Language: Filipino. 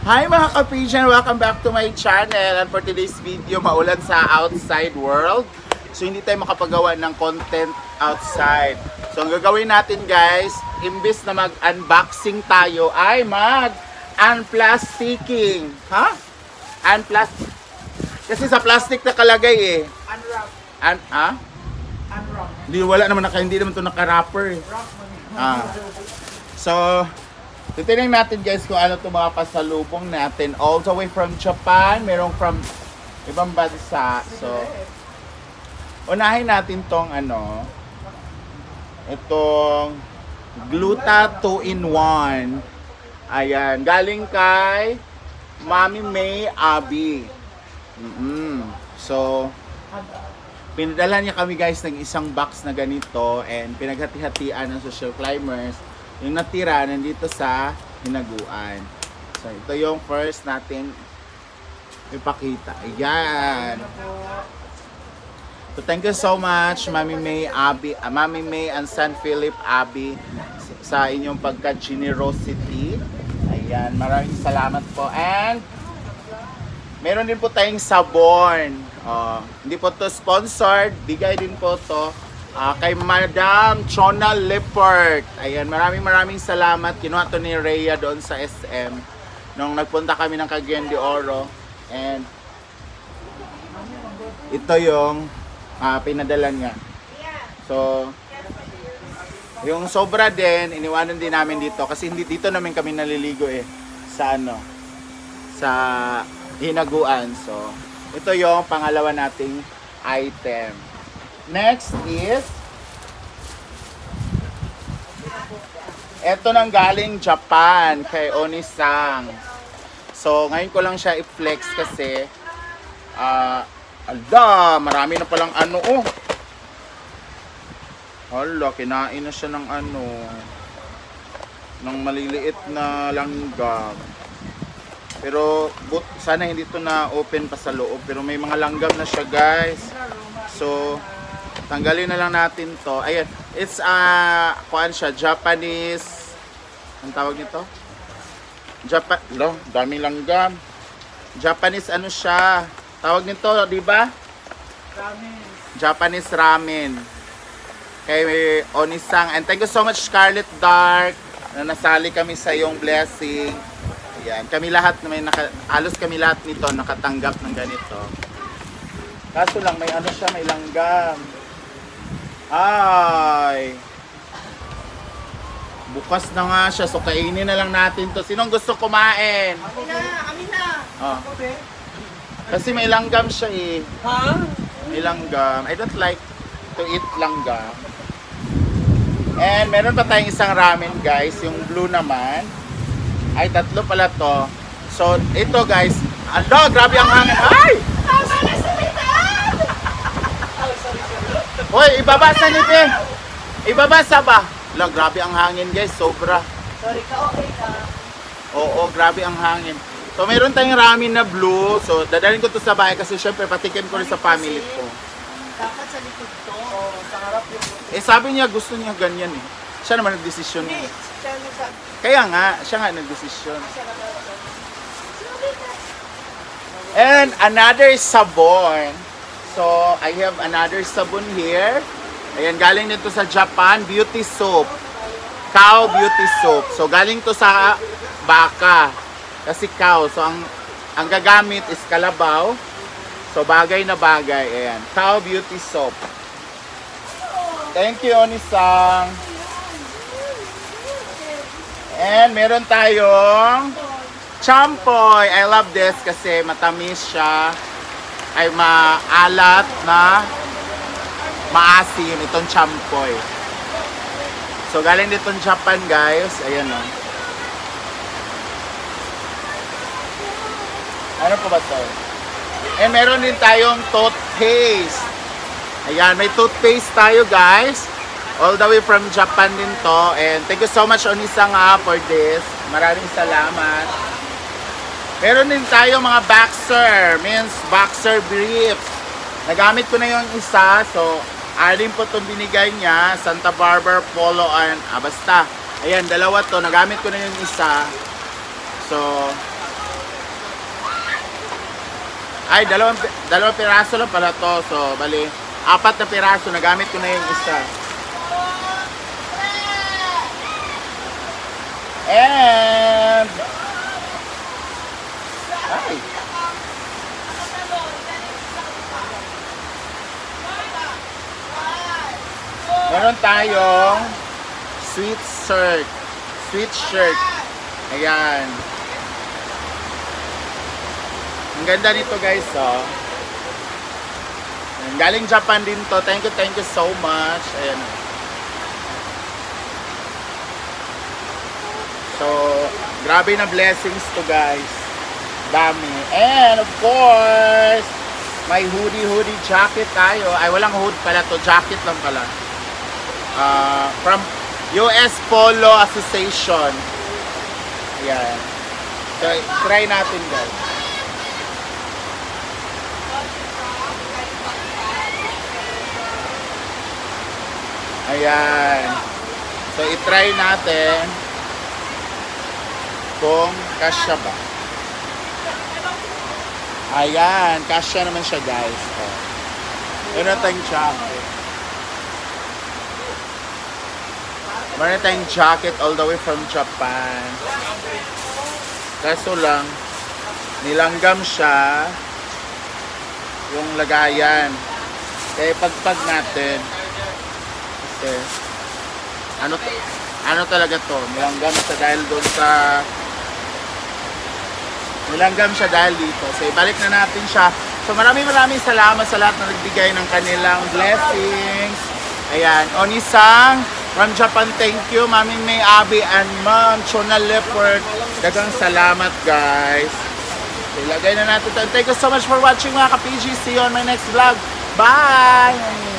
Hi mga ka-Pigeon! Welcome back to my channel. And for today's video, maulan sa outside world. So hindi tayo makapagawa ng content outside. So ang gagawin natin guys, imbis na mag-unboxing tayo, ay mag-unplasticking. Ha? Unplastic. Kasi sa plastic nakalagay eh. Unwrap. Unwrap. Hindi naman ito naka-wrapper eh. So, titingnan natin guys kung ano itong mga pasalubong natin. All the way from Japan, merong from ibang bansa. So, unahin natin tong itong Gluta 2-in-1. Ayan, galing kay Mami May Abi. So, pinadala niya kami guys ng isang box na ganito and pinaghati-hatian ng social climbers. Yung natira nandito sa hinaguan. So ito yung first natin ipakita. Ayan. So thank you so much Mami May Abi, Mami May and San Philip Abi sa inyong pagka-generosity. Ayan, maraming salamat po. And meron din po tayong sabon. Hindi po to sponsored, bigay din po to kay Madam Chona Lippert. Ayan, maraming salamat. Kinuha to ni Rhea doon sa SM nung nagpunta kami ng Cagayan de Oro. And ito yung pinadala niya. So yung sobra din, iniwanan din namin dito kasi hindi dito namin kami naliligo eh sa sa hinaguan. So ito yung pangalawa nating item. Next is eto nang galing Japan kay Oni-san. So ngayon ko lang siya i-flex kasi marami na palang kinain na siya ng ng maliliit na langgam. Pero sana hindi ito na open pa sa loob, pero may mga langgam na siya guys. So tanggalin na lang natin to. Ayan, it's kuan siya, Japanese. Ang tawag nito? Daming langgam. Japanese siya? Tawag nito, di ba? Ramen. Japanese ramen. Kay Oni-san. And thank you so much Scarlet Dark na nasali kami sa iyong blessing. Ayan, kami lahat halos kami lahat nito nakatanggap ng ganito. Kaso lang may siya, may langgam. Ay, bukas na nga siya, so kainin na lang natin to. Sinong gusto kumain? Amin na. Kasi may langgam siya eh. Ha? May langgam. I don't like to eat langgam. And meron pa tayong isang ramen guys, yung blue naman. Ay, tatlo pala to. So ito guys, grabe ang hangin. Ay! Hoy, ibabasa ni Pe. Ibabasa ba? Grabe ang hangin guys, sobra. Sorry ka, okay ka. Oo, grabe ang hangin. So meron tayong ramen na blue. So dadalhin ko to sa bahay kasi syempre patikim ko rin sa family ko. Dapat sa likod to. Sa harap yung... Sabi niya gusto niya ganyan eh. Siya naman nagdesisyon. Hindi, siya nagsabi. Kaya nga, siya nga nagdesisyon. And another sabon. So, I have another sabon here. Ayan, galing nito sa Japan, beauty soap. Cow beauty soap. So, galing to sa baka. Kasi cow. So, ang gagamit is kalabaw. So, bagay na bagay. Ayan, cow beauty soap. Thank you, Oni-san. And meron tayong champoy. I love this kasi matamis siya. Ay maalat na maasim itong champoy. So galing ditong Japan guys. Ayan o. Ano po ba ito? And meron din tayong toothpaste. Ayan, may toothpaste tayo guys. All the way from Japan din to. And thank you so much Oni-san for this. Maraming salamat. Meron din tayo mga boxer, means boxer briefs. Nagamit ko na yung isa, so alin po itong binigay niya, Santa Barbara Polo and basta. Ayan, dalawa to, nagamit ko na yung isa. So, Ay, dalawang piraso lang pala to. So, bali, 4 na piraso. Nagamit ko na yung isa. And... Ay! Meron tayong sweet shirt. Sweet shirt. Ayan. Ang ganda nito guys, oh. Ayan, galing Japan din to. Thank you so much. Ayan. So, grabe na blessings to guys. Dami. And of course, may hoodie jacket tayo. Ay, walang hood pala to. Jacket lang pala. From US Polo Association. Ayan. So, try natin guys. Ayan. So, itry natin kung kasya ba. Ayan. Kasya naman siya guys. Oh. Meron tayong jacket. Meron tayong jacket all the way from Japan. Kaso lang, nilanggam siya yung lagayan. Kaya pagpag natin. Kasi, ano talaga to? Nilanggam siya dahil doon sa... Nilanggam siya dahil dito. So, ibalik na natin siya. So, maraming salamat sa lahat na nagbigay ng kanilang blessings. Ayan. Onisang, from Japan, thank you. Mami May, Abby, and Ma'am Chona Leopard. Dagang salamat, guys. So, ilagay na natin ito. Thank you so much for watching mga ka-PG. See you on my next vlog. Bye!